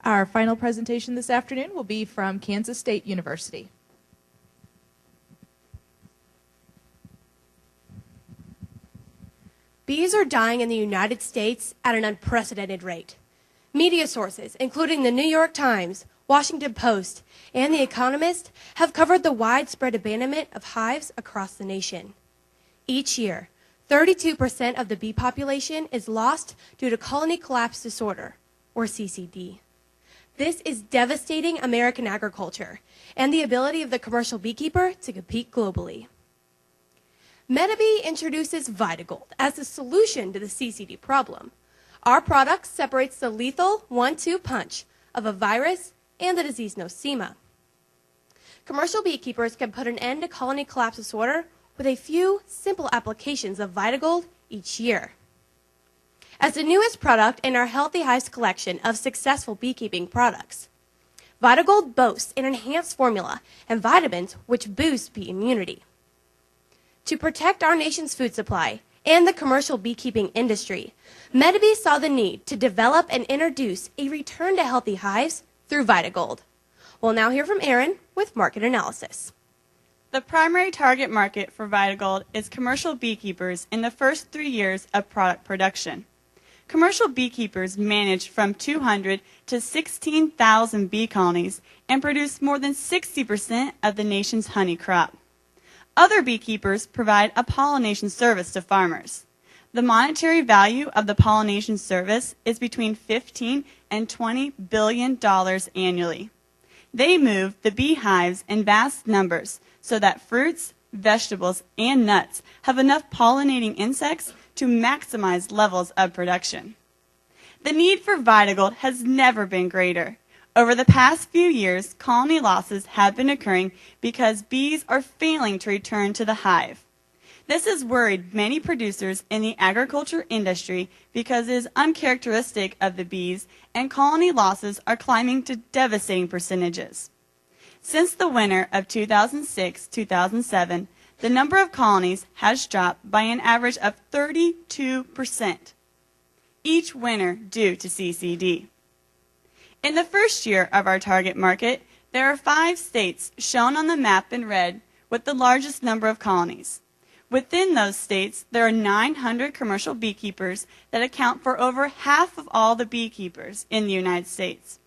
Our final presentation this afternoon will be from Kansas State University. Bees are dying in the United States at an unprecedented rate. Media sources, including the New York Times, Washington Post, and The Economist, have covered the widespread abandonment of hives across the nation. Each year, 32% of the bee population is lost due to colony collapse disorder, or CCD. This is devastating American agriculture and the ability of the commercial beekeeper to compete globally. MetaBee introduces Vitagold as the solution to the CCD problem. Our product separates the lethal 1-2 punch of a virus and the disease Nosema. Commercial beekeepers can put an end to colony collapse disorder with a few simple applications of Vitagold each year. As the newest product in our Healthy Hives collection of successful beekeeping products, Vitagold boasts an enhanced formula and vitamins which boost bee immunity. To protect our nation's food supply and the commercial beekeeping industry, MetaBee saw the need to develop and introduce a return to healthy hives through Vitagold. We'll now hear from Aaron with market analysis. The primary target market for Vitagold is commercial beekeepers in the first 3 years of product production. Commercial beekeepers manage from 200 to 16,000 bee colonies and produce more than 60% of the nation's honey crop. Other beekeepers provide a pollination service to farmers. The monetary value of the pollination service is between $15 and $20 billion annually. They move the beehives in vast numbers so that fruits, vegetables, and nuts have enough pollinating insects to maximize levels of production. The need for Vitagold has never been greater. Over the past few years, colony losses have been occurring because bees are failing to return to the hive. This has worried many producers in the agriculture industry because it is uncharacteristic of the bees, and colony losses are climbing to devastating percentages. Since the winter of 2006-2007, the number of colonies has dropped by an average of 32% each winter due to CCD. In the first year of our target market, there are 5 states shown on the map in red with the largest number of colonies. Within those states, there are 900 commercial beekeepers that account for over half of all the beekeepers in the United States.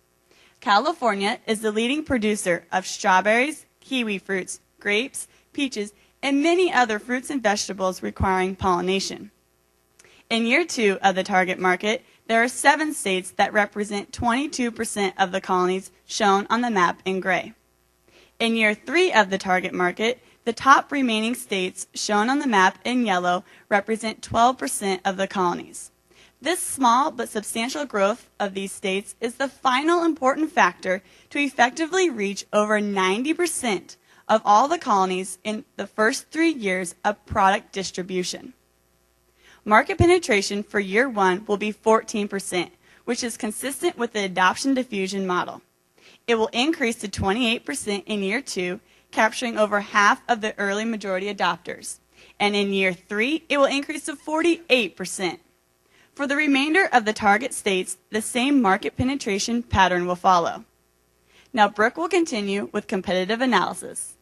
California is the leading producer of strawberries, kiwi fruits, grapes, peaches, and many other fruits and vegetables requiring pollination. In year 2 of the target market, there are 7 states that represent 22% of the colonies shown on the map in gray. In year 3 of the target market, the top remaining states shown on the map in yellow represent 12% of the colonies. This small but substantial growth of these states is the final important factor to effectively reach over 90% of all the colonies in the first 3 years of product distribution. Market penetration for year 1 will be 14%, which is consistent with the adoption diffusion model. It will increase to 28% in year 2, capturing over half of the early majority adopters. And in year 3, it will increase to 48%. For the remainder of the target states, the same market penetration pattern will follow. Now Brooke will continue with competitive analysis.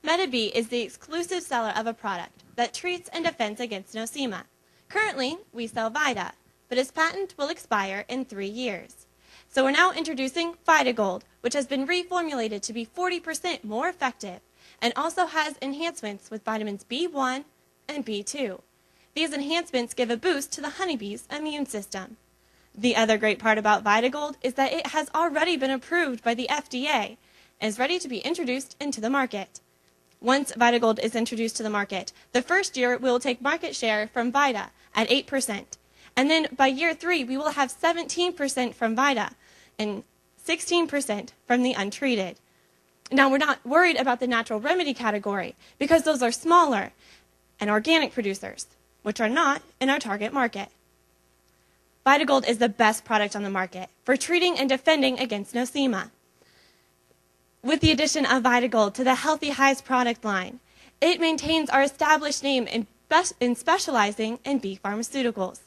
MetaBee is the exclusive seller of a product that treats and defends against Nosema. Currently, we sell Vita, but its patent will expire in 3 years. So we're now introducing Vitagold, which has been reformulated to be 40% more effective and also has enhancements with vitamins B1 and B2. These enhancements give a boost to the honeybee's immune system. The other great part about Vitagold is that it has already been approved by the FDA and is ready to be introduced into the market. Once Vitagold is introduced to the market, the first year we will take market share from Vita at 8%. And then by year 3, we will have 17% from Vita and 16% from the untreated. Now, we're not worried about the natural remedy category because those are smaller and organic producers, which are not in our target market. Vitagold is the best product on the market for treating and defending against Nosema. With the addition of Vitagold to the Healthy Hives product line, it maintains our established name in specializing in bee pharmaceuticals.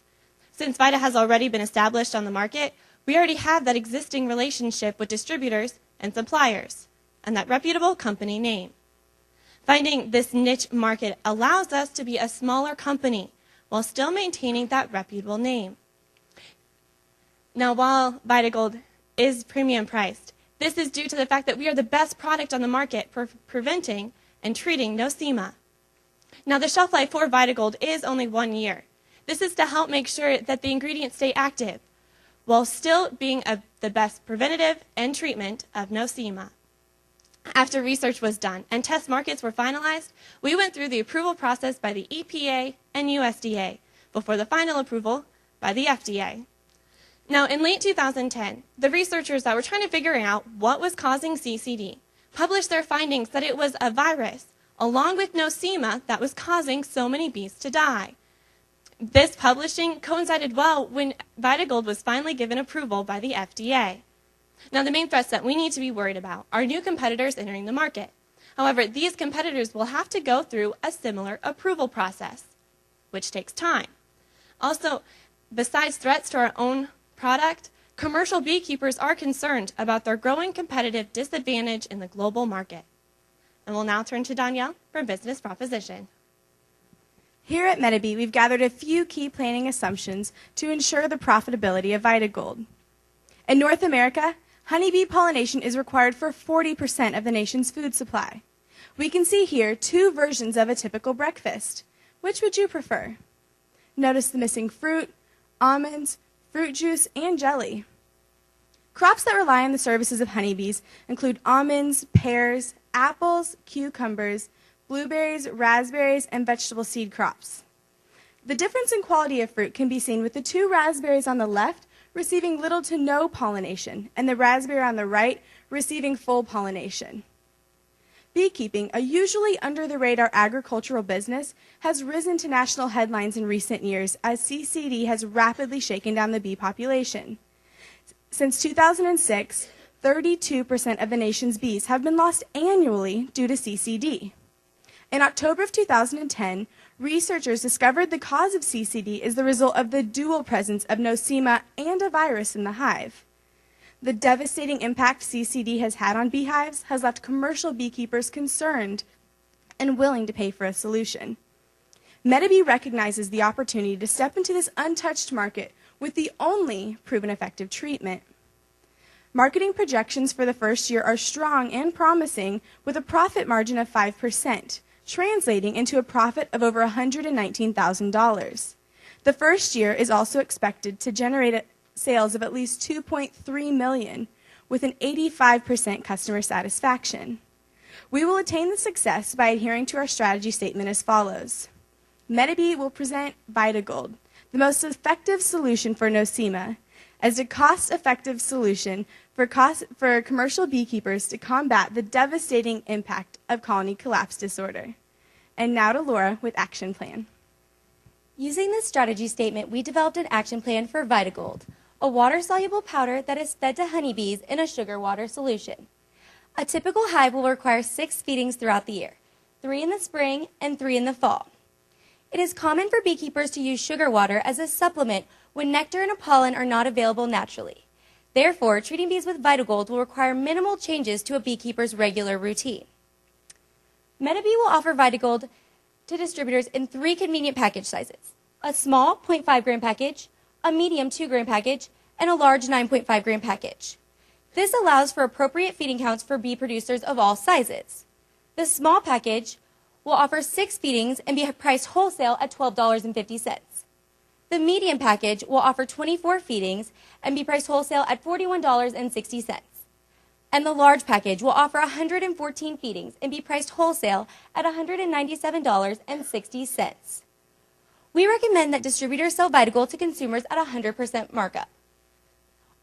Since Vita has already been established on the market, We already have that existing relationship with distributors and suppliers, and that reputable company name. Finding this niche market allows us to be a smaller company while still maintaining that reputable name. Now, while Vitagold is premium priced, this is due to the fact that we are the best product on the market for preventing and treating nosema. Now, the shelf life for Vitagold is only 1 year. This is to help make sure that the ingredients stay active while still being the best preventative and treatment of nosema. After research was done and test markets were finalized, we went through the approval process by the EPA and USDA before the final approval by the FDA. Now, in late 2010, the researchers that were trying to figure out what was causing CCD published their findings that it was a virus, along with nosema, that was causing so many bees to die. This publishing coincided well when Vitagold was finally given approval by the FDA. Now, the main threats that we need to be worried about are new competitors entering the market. However, these competitors will have to go through a similar approval process, which takes time. Also, besides threats to our own product, commercial beekeepers are concerned about their growing competitive disadvantage in the global market. And we'll now turn to Danielle for Business Proposition. Here at Medibee, we've gathered a few key planning assumptions to ensure the profitability of Vitagold. In North America, honeybee pollination is required for 40% of the nation's food supply. We can see here 2 versions of a typical breakfast. Which would you prefer? Notice the missing fruit, almonds, fruit juice, and jelly. Crops that rely on the services of honeybees include almonds, pears, apples, cucumbers, blueberries, raspberries, and vegetable seed crops. The difference in quality of fruit can be seen with the 2 raspberries on the left receiving little to no pollination, and the raspberry on the right receiving full pollination. Beekeeping, a usually under-the-radar agricultural business, has risen to national headlines in recent years as CCD has rapidly shaken down the bee population. Since 2006, 32% of the nation's bees have been lost annually due to CCD. In October of 2010, researchers discovered the cause of CCD is the result of the dual presence of nosema and a virus in the hive. The devastating impact CCD has had on beehives has left commercial beekeepers concerned and willing to pay for a solution. Medibee recognizes the opportunity to step into this untouched market with the only proven effective treatment. Marketing projections for the first year are strong and promising, with a profit margin of 5%, translating into a profit of over $119,000. The first year is also expected to generate sales of at least $2.3 million, with an 85% customer satisfaction. We will attain this success by adhering to our strategy statement as follows. Medibee will present Vitagold, the most effective solution for nosema, as a cost-effective solution for commercial beekeepers to combat the devastating impact of colony collapse disorder. And now to Laura with Action Plan. Using this strategy statement, we developed an action plan for Vitagold, a water-soluble powder that is fed to honeybees in a sugar water solution. A typical hive will require 6 feedings throughout the year, 3 in the spring and 3 in the fall. It is common for beekeepers to use sugar water as a supplement when nectar and pollen are not available naturally. Therefore, treating bees with Vitagold will require minimal changes to a beekeeper's regular routine. Medibee will offer Vitagold to distributors in 3 convenient package sizes: a small 0.5 gram package, a medium 2 gram package, and a large 9.5 gram package. This allows for appropriate feeding counts for bee producers of all sizes. The small package will offer 6 feedings and be priced wholesale at $12.50. The medium package will offer 24 feedings and be priced wholesale at $41.60. And the large package will offer 114 feedings and be priced wholesale at $197.60. We recommend that distributors sell Vitagold to consumers at 100% markup.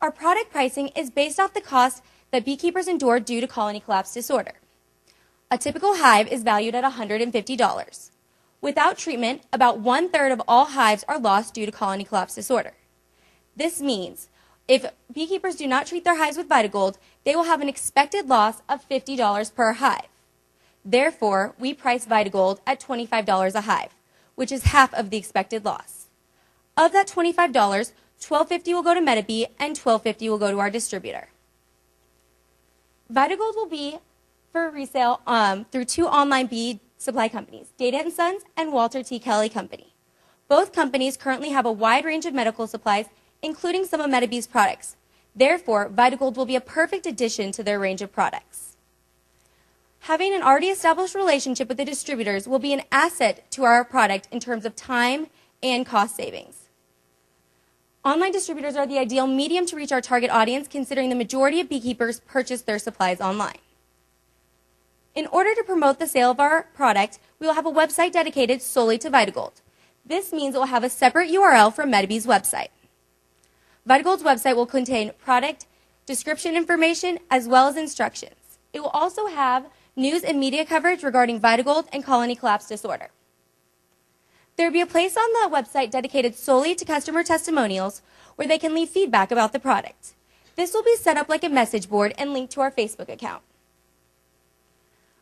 Our product pricing is based off the cost that beekeepers endure due to colony collapse disorder. A typical hive is valued at $150. Without treatment, about 1/3 of all hives are lost due to colony collapse disorder. This means if beekeepers do not treat their hives with Vitagold, they will have an expected loss of $50 per hive. Therefore, we price Vitagold at $25 a hive, which is half of the expected loss. Of that $25, $12.50 will go to Metabee, and $12.50 will go to our distributor. Vitagold will be for resale through 2 online bee supply companies, Data & Sons and Walter T. Kelly Company. Both companies currently have a wide range of medical supplies, including some of Metabee's products. Therefore, Vitagold will be a perfect addition to their range of products. Having an already established relationship with the distributors will be an asset to our product in terms of time and cost savings. Online distributors are the ideal medium to reach our target audience, considering the majority of beekeepers purchase their supplies online. In order to promote the sale of our product, we will have a website dedicated solely to Vitagold. This means it will have a separate URL from Metabee's website. Vitagold's website will contain product description information as well as instructions. It will also have news and media coverage regarding Vitagold and colony collapse disorder. There will be a place on the website dedicated solely to customer testimonials where they can leave feedback about the product. This will be set up like a message board and linked to our Facebook account.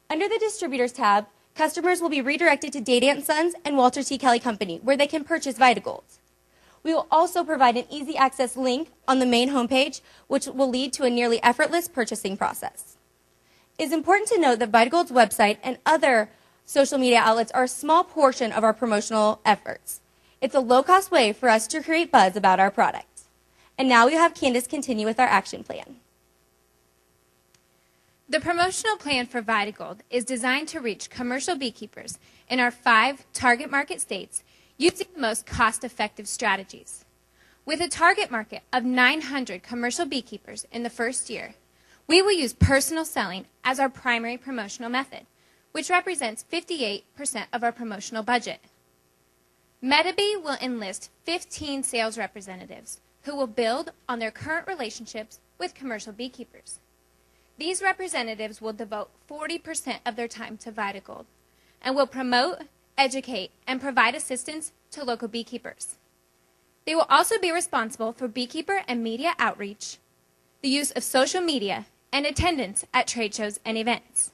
Under the Distributors tab, customers will be redirected to Data & Sons and Walter T. Kelly Company, where they can purchase Vitagold. We will also provide an easy access link on the main homepage, which will lead to a nearly effortless purchasing process. It is important to note that Vitagold's website and other social media outlets are a small portion of our promotional efforts. It's a low-cost way for us to create buzz about our product. And now we'll have Candace continue with our action plan. The promotional plan for Vitagold is designed to reach commercial beekeepers in our 5 target market states using the most cost-effective strategies. With a target market of 900 commercial beekeepers in the first year, we will use personal selling as our primary promotional method, which represents 58% of our promotional budget. Metabee will enlist 15 sales representatives who will build on their current relationships with commercial beekeepers. These representatives will devote 40% of their time to Vitagold and will promote, educate, and provide assistance to local beekeepers. They will also be responsible for beekeeper and media outreach, the use of social media, and attendance at trade shows and events.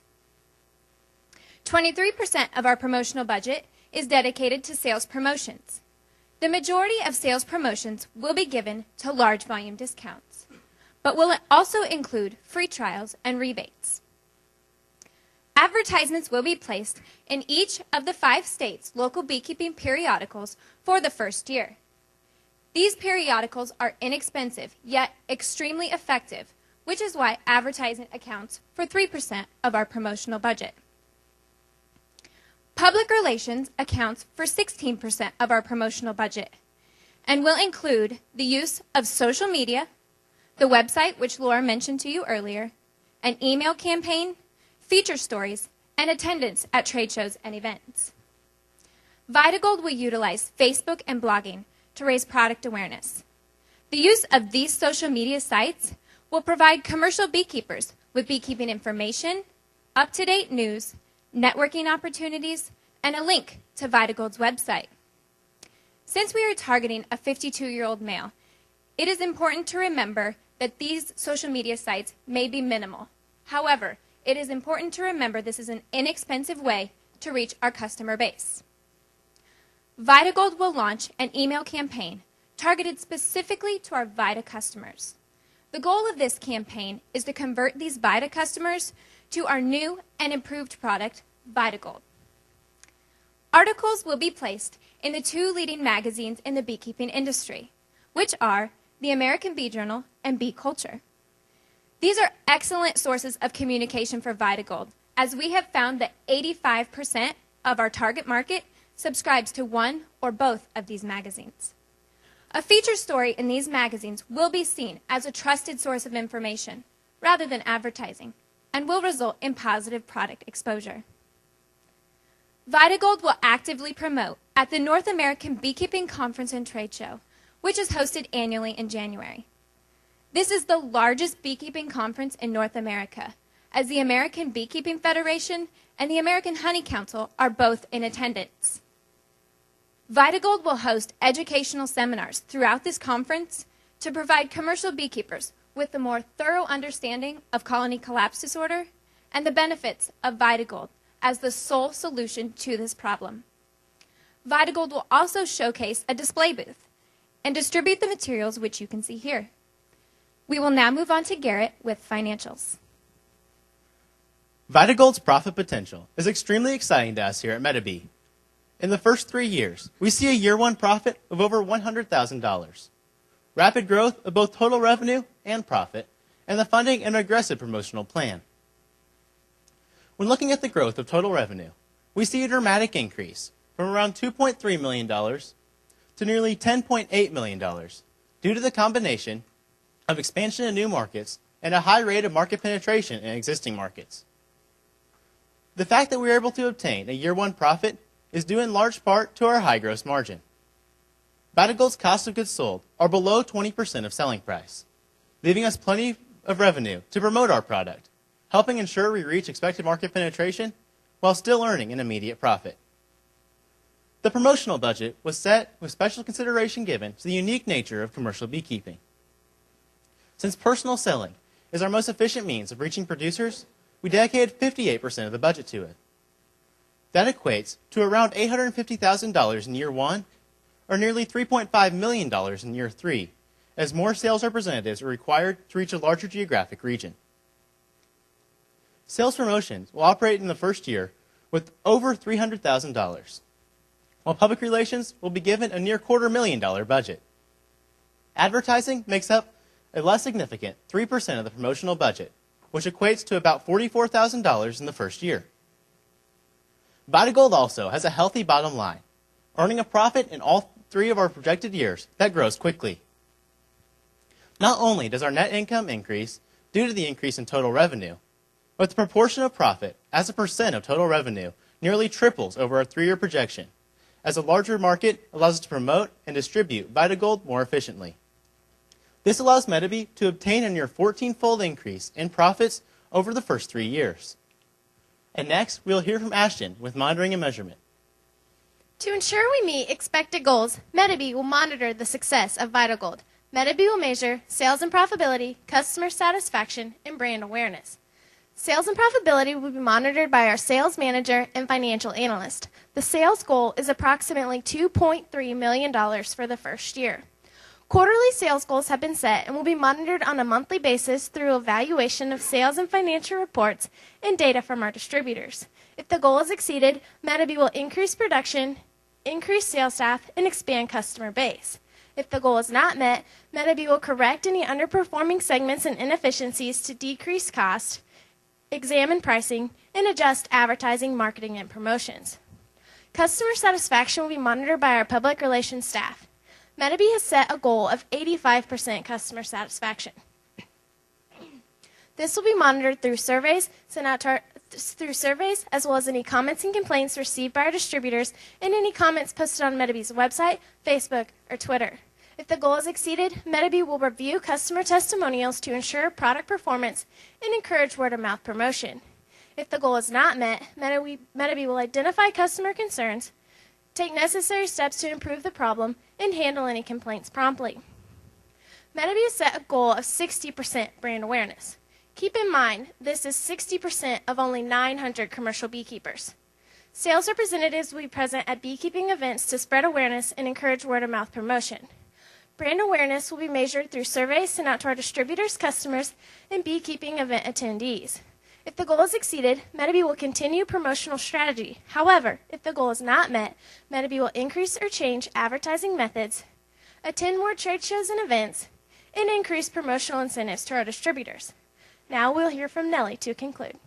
23% of our promotional budget is dedicated to sales promotions. The majority of sales promotions will be given to large volume discounts, but will also include free trials and rebates. Advertisements will be placed in each of the 5 states' local beekeeping periodicals for the first year. These periodicals are inexpensive, yet extremely effective, which is why advertising accounts for 3% of our promotional budget. Public relations accounts for 16% of our promotional budget and will include the use of social media, the website, which Laura mentioned to you earlier, an email campaign, feature stories, and attendance at trade shows and events. Vitagold will utilize Facebook and blogging to raise product awareness. The use of these social media sites will provide commercial beekeepers with beekeeping information, up-to-date news, networking opportunities, and a link to Vitagold's website. Since we are targeting a 52-year-old male, it is important to remember that these social media sites may be minimal. However, it is important to remember this is an inexpensive way to reach our customer base. Vitagold will launch an email campaign targeted specifically to our Vita customers. The goal of this campaign is to convert these Vita customers to our new and improved product, Vitagold. Articles will be placed in the 2 leading magazines in the beekeeping industry, which are the American Bee Journal and Bee Culture. These are excellent sources of communication for Vitagold, as we have found that 85% of our target market subscribes to one or both of these magazines. A feature story in these magazines will be seen as a trusted source of information rather than advertising and will result in positive product exposure. Vitagold will actively promote at the North American Beekeeping Conference and Trade Show, which is hosted annually in January. This is the largest beekeeping conference in North America, as the American Beekeeping Federation and the American Honey Council are both in attendance. Vitagold will host educational seminars throughout this conference to provide commercial beekeepers with a more thorough understanding of colony collapse disorder and the benefits of Vitagold as the sole solution to this problem. Vitagold will also showcase a display booth and distribute the materials which you can see here. We will now move on to Garrett with financials. Vitagold's profit potential is extremely exciting to us here at MetaBee. In the first 3 years, we see a year-one profit of over $100,000, rapid growth of both total revenue and profit, and the funding and aggressive promotional plan. When looking at the growth of total revenue, we see a dramatic increase from around $2.3 million to nearly $10.8 million due to the combination of expansion in new markets and a high rate of market penetration in existing markets. The fact that we are able to obtain a year-one profit is due in large part to our high gross margin. Vitagold's cost of goods sold are below 20% of selling price, leaving us plenty of revenue to promote our product, helping ensure we reach expected market penetration while still earning an immediate profit. The promotional budget was set with special consideration given to the unique nature of commercial beekeeping. Since personal selling is our most efficient means of reaching producers, we dedicated 58% of the budget to it. That equates to around $850,000 in year one, or nearly $3.5 million in year three, as more sales representatives are required to reach a larger geographic region. Sales promotions will operate in the first year with over $300,000, while public relations will be given a near $250,000 budget. Advertising makes up a less significant 3% of the promotional budget, which equates to about $44,000 in the first year. Vitagold also has a healthy bottom line, earning a profit in all 3 of our projected years that grows quickly. Not only does our net income increase due to the increase in total revenue, but the proportion of profit as a percent of total revenue nearly triples over our 3-year projection, as a larger market allows us to promote and distribute Vitagold more efficiently. This allows MetaBee to obtain a near 14-fold increase in profits over the first 3 years. And next, we'll hear from Ashton with monitoring and measurement. To ensure we meet expected goals, MetaBee will monitor the success of Vitagold. MetaBee will measure sales and profitability, customer satisfaction, and brand awareness. Sales and profitability will be monitored by our sales manager and financial analyst. The sales goal is approximately $2.3 million for the first year. Quarterly sales goals have been set and will be monitored on a monthly basis through evaluation of sales and financial reports and data from our distributors. If the goal is exceeded, MetaBee will increase production, increase sales staff, and expand customer base. If the goal is not met, MetaBee will correct any underperforming segments and inefficiencies to decrease cost, examine pricing, and adjust advertising, marketing, and promotions. Customer satisfaction will be monitored by our public relations staff. MetaBee has set a goal of 85% customer satisfaction. This will be monitored through surveys sent out to as well as any comments and complaints received by our distributors and any comments posted on MetaBee's website, Facebook, or Twitter. If the goal is exceeded, MetaBee will review customer testimonials to ensure product performance and encourage word-of-mouth promotion. If the goal is not met, MetaBee will identify customer concerns, take necessary steps to improve the problem, and handle any complaints promptly. MetaBee has set a goal of 60% brand awareness. Keep in mind, this is 60% of only 900 commercial beekeepers. Sales representatives will be present at beekeeping events to spread awareness and encourage word-of-mouth promotion. Brand awareness will be measured through surveys sent out to our distributors, customers, and beekeeping event attendees. If the goal is exceeded, MetaBee will continue promotional strategy. However, if the goal is not met, MetaBee will increase or change advertising methods, attend more trade shows and events, and increase promotional incentives to our distributors. Now we'll hear from Nellie to conclude.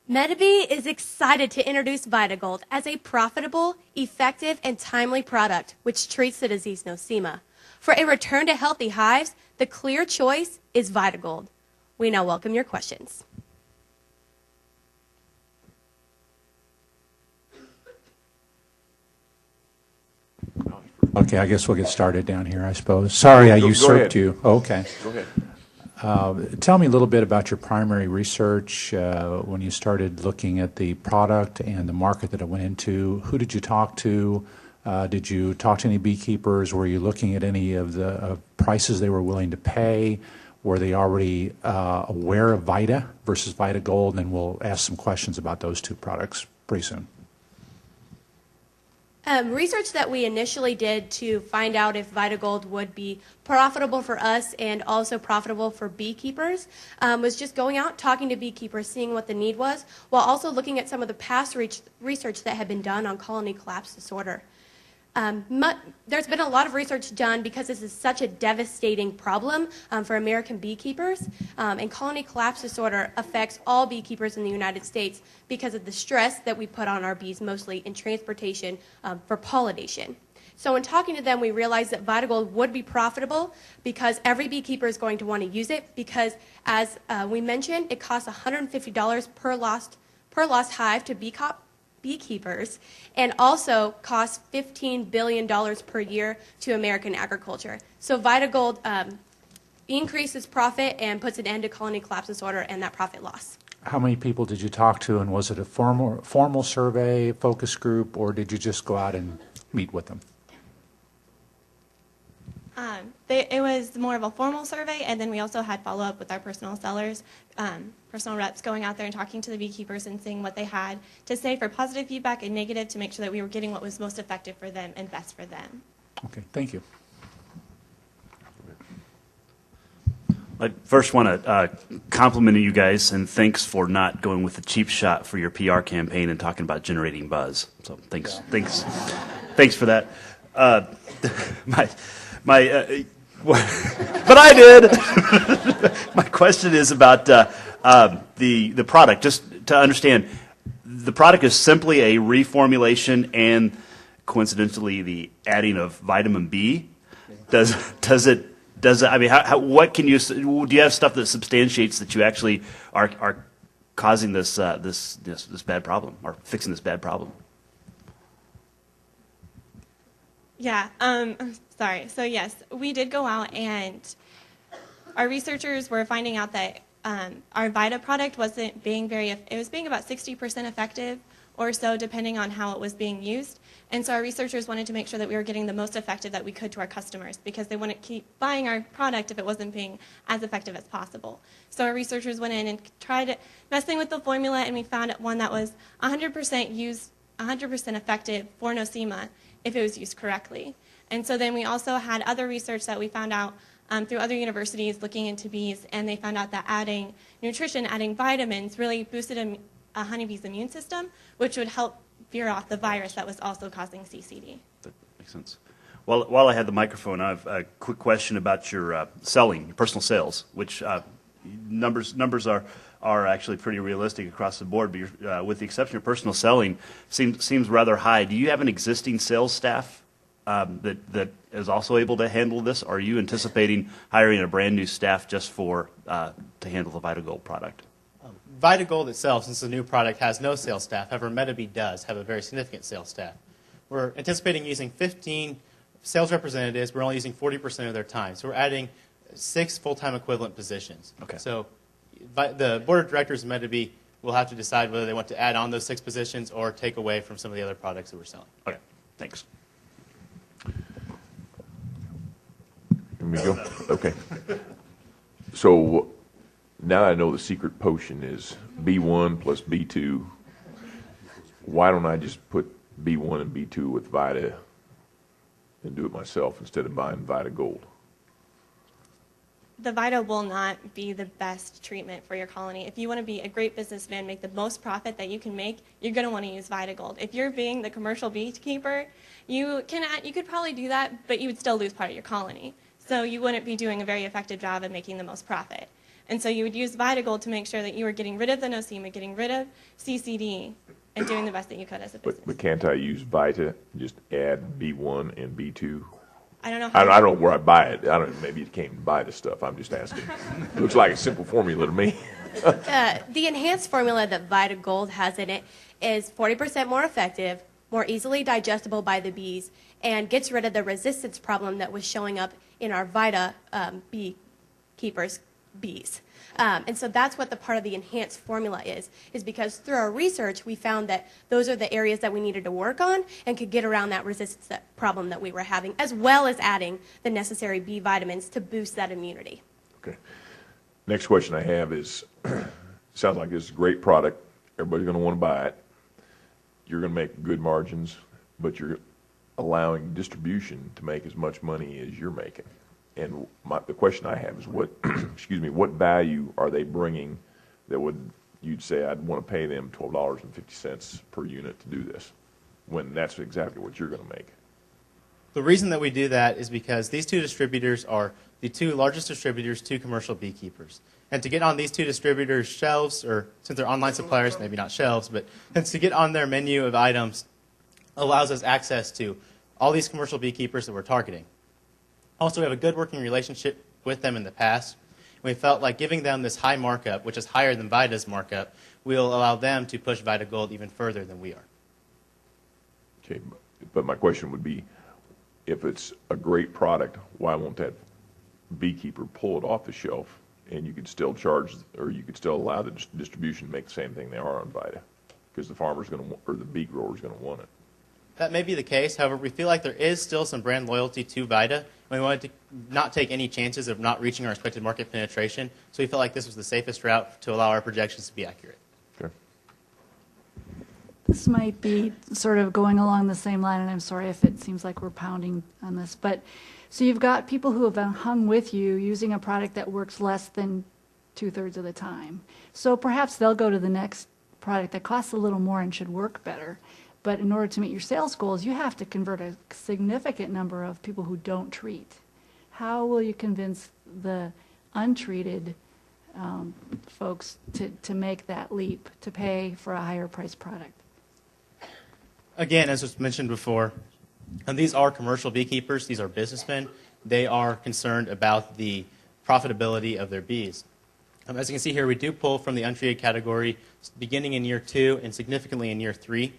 MetaBee is excited to introduce Vitagold as a profitable, effective, and timely product which treats the disease Nosema. For a return to healthy hives, the clear choice is Vitagold. We now welcome your questions. Okay, I guess we'll get started down here, I suppose. Sorry I usurped you. Okay. Go ahead. Tell me a little bit about your primary research when you started looking at the product and the market that it went into. Who did you talk to? Did you talk to any beekeepers? Were you looking at any of the prices they were willing to pay? Were they already aware of Vita versus Vitagold? And we'll ask some questions about those two products pretty soon. Research that we initially did to find out if Vitagold would be profitable for us and also profitable for beekeepers was just going out, talking to beekeepers, seeing what the need was, while also looking at some of the past research that had been done on colony collapse disorder. There's been a lot of research done because this is such a devastating problem for American beekeepers, and colony collapse disorder affects all beekeepers in the United States because of the stress that we put on our bees, mostly in transportation for pollination. So in talking to them, we realized that Vitagold would be profitable because every beekeeper is going to want to use it because, as we mentioned, it costs $150 per lost hive to beekeepers, and also costs $15 billion per year to American agriculture. So Vitagold increases profit and puts an end to colony collapse disorder and that profit loss. How many people did you talk to, and was it a formal survey, focus group, or did you just go out and meet with them? It was more of a formal survey, and then we also had follow-up with our personal sellers, personal reps going out there and talking to the beekeepers and seeing what they had to say for positive feedback and negative to make sure that we were getting what was most effective for them and best for them. Okay, thank you. I first want to compliment you guys, and thanks for not going with the cheap shot for your PR campaign and talking about generating buzz. So thanks for that. But I did. My question is about the product. Just to understand, the product is simply a reformulation and coincidentally the adding of vitamin B. Does it? I mean, what can you? Do you have stuff that substantiates that you actually are causing this bad problem or fixing this bad problem? Yeah, sorry. So yes, we did go out and our researchers were finding out that our Vita product wasn't being it was being about 60% effective or so depending on how it was being used. And so our researchers wanted to make sure that we were getting the most effective that we could to our customers because they wouldn't keep buying our product if it wasn't being as effective as possible. So our researchers went in and tried messing with the formula, and we found one that was 100% effective for Nosema if it was used correctly. And so then we also had other research that we found out through other universities looking into bees, and they found out that adding nutrition, adding vitamins, really boosted a honeybee's immune system, which would help veer off the virus that was also causing CCD. That makes sense. While I have the microphone, I have a quick question about your selling, your personal sales, which numbers are actually pretty realistic across the board, but with the exception of personal selling, seems rather high. Do you have an existing sales staff that is also able to handle this? Or are you anticipating hiring a brand new staff just to handle the Vitagold product? Vitagold itself, since it's a new product, has no sales staff. However, Medibee does have a very significant sales staff. We're anticipating using 15 sales representatives. We're only using 40% of their time. So we're adding 6 full-time equivalent positions. Okay. So the board of directors of Medibee will have to decide whether they want to add on those 6 positions or take away from some of the other products that we're selling. Okay, thanks. Let me go. Okay. So now I know the secret potion is B1 plus B2. Why don't I just put B1 and B2 with Vita and do it myself instead of buying Vitagold? The Vita will not be the best treatment for your colony. If you want to be a great businessman, make the most profit that you can make, you're going to want to use Vitagold. If you're being the commercial beekeeper, you could probably do that, but you would still lose part of your colony. So you wouldn't be doing a very effective job of making the most profit. And so you would use Vitagold to make sure that you were getting rid of the Nosema, getting rid of CCD, and doing the best that you could as a business. But can't I use Vita, just add B1 and B2? I don't know I don't know where I buy it. Maybe you can't even buy the stuff. I'm just asking. Looks like a simple formula to me. The enhanced formula that Vitagold has in it is 40% more effective, more easily digestible by the bees, and gets rid of the resistance problem that was showing up in our Vita beekeepers' bees. And so that's what the part of the enhanced formula is because through our research, we found that those are the areas that we needed to work on and could get around that resistance problem that we were having, as well as adding the necessary B vitamins to boost that immunity. Okay. Next question I have is, sounds like it's a great product. Everybody's going to want to buy it. You're going to make good margins, but you're allowing distribution to make as much money as you're making. And the question I have is what, excuse me, what value are they bringing that you'd say I'd want to pay them $12.50 per unit to do this, when that's exactly what you're going to make? The reason that we do that is because these two distributors are the two largest distributors to commercial beekeepers. And to get on these two distributors' shelves, or since they're online suppliers, maybe not shelves, but to get on their menu of items allows us access to all these commercial beekeepers that we're targeting. Also, we have a good working relationship with them in the past. We felt like giving them this high markup, which is higher than Vida's markup, will allow them to push Vita Gold even further than we are. Okay, but my question would be, if it's a great product, why won't that beekeeper pull it off the shelf and you could still charge, or you could still allow the distribution to make the same thing they are on Vita? Because the farmer's going to, or the bee grower's going to want it. That may be the case. However, we feel like there is still some brand loyalty to Vita, and we wanted to not take any chances of not reaching our expected market penetration. So we felt like this was the safest route to allow our projections to be accurate. Okay. This might be sort of going along the same line, and I'm sorry if it seems like we're pounding on this, but so you've got people who have hung with you using a product that works less than 2/3 of the time. So perhaps they'll go to the next product that costs a little more and should work better. But in order to meet your sales goals, you have to convert a significant number of people who don't treat. How will you convince the untreated folks to make that leap, to pay for a higher priced product? Again, as was mentioned before, and these are commercial beekeepers. These are businessmen. They are concerned about the profitability of their bees. As you can see here, we do pull from the untreated category beginning in year 2 and significantly in year 3.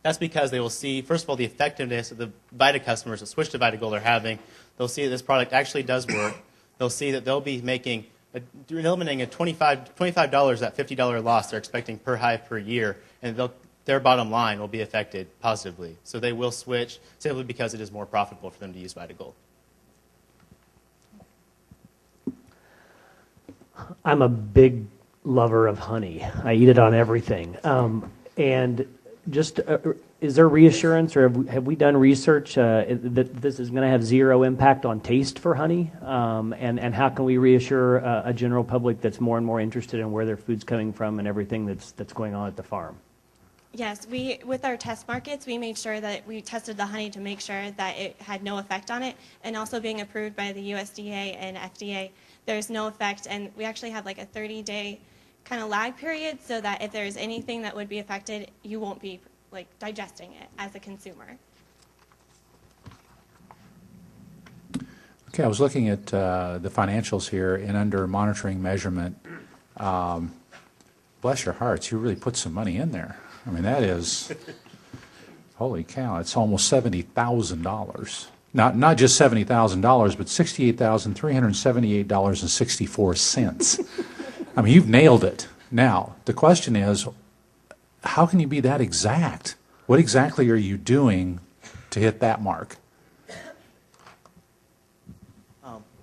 That's because they will see, first of all, the effectiveness of the Vita customers that switch to Vita Gold are having. They'll see that this product actually does work. They'll see that they'll be making, eliminating a $25, that $50 loss they're expecting per hive per year, and their bottom line will be affected positively. So they will switch simply because it is more profitable for them to use Vita Gold. I'm a big lover of honey. I eat it on everything. And just, is there reassurance, or have we done research that this is going to have zero impact on taste for honey? And how can we reassure a general public that's more and more interested in where their food's coming from and everything that's going on at the farm? Yes, with our test markets, we made sure that we tested the honey to make sure that it had no effect on it, and also being approved by the USDA and FDA, there's no effect, and we actually have like a 30-day kind of lag period, so that if there's anything that would be affected, you won't be like digesting it as a consumer. Okay, I was looking at the financials here, and under monitoring measurement, bless your hearts, you really put some money in there. I mean, that is, holy cow, it's almost $70,000. Not just $70,000, but $68,378.64. I mean, you've nailed it. Now, the question is, how can you be that exact? What exactly are you doing to hit that mark?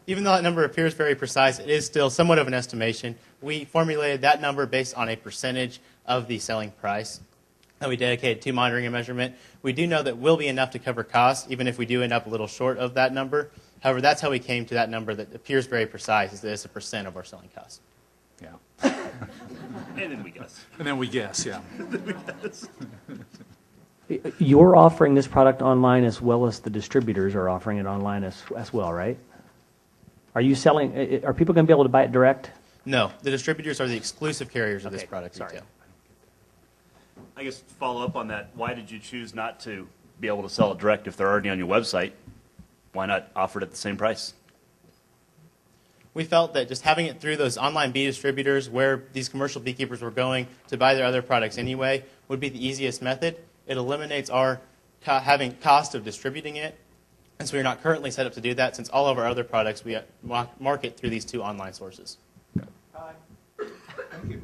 Even though that number appears very precise, it is still somewhat of an estimation. We formulated that number based on a percentage of the selling price that we dedicated to monitoring and measurement. We do know that will be enough to cover costs, even if we do end up a little short of that number. However, that's how we came to that number that appears very precise, is that it's a percent of our selling costs. Yeah. And then we guess. And then we guess, yeah. You're offering this product online as well as the distributors are offering it online as well, right? Are you selling, are people going to be able to buy it direct? No, the distributors are the exclusive carriers of this product retail. I guess to follow up on that, why did you choose not to be able to sell it direct if they're already on your website? Why not offer it at the same price? We felt that just having it through those online bee distributors where these commercial beekeepers were going to buy their other products anyway would be the easiest method. It eliminates our having cost of distributing it, and so we're not currently set up to do that since all of our other products we market through these two online sources. Thank you.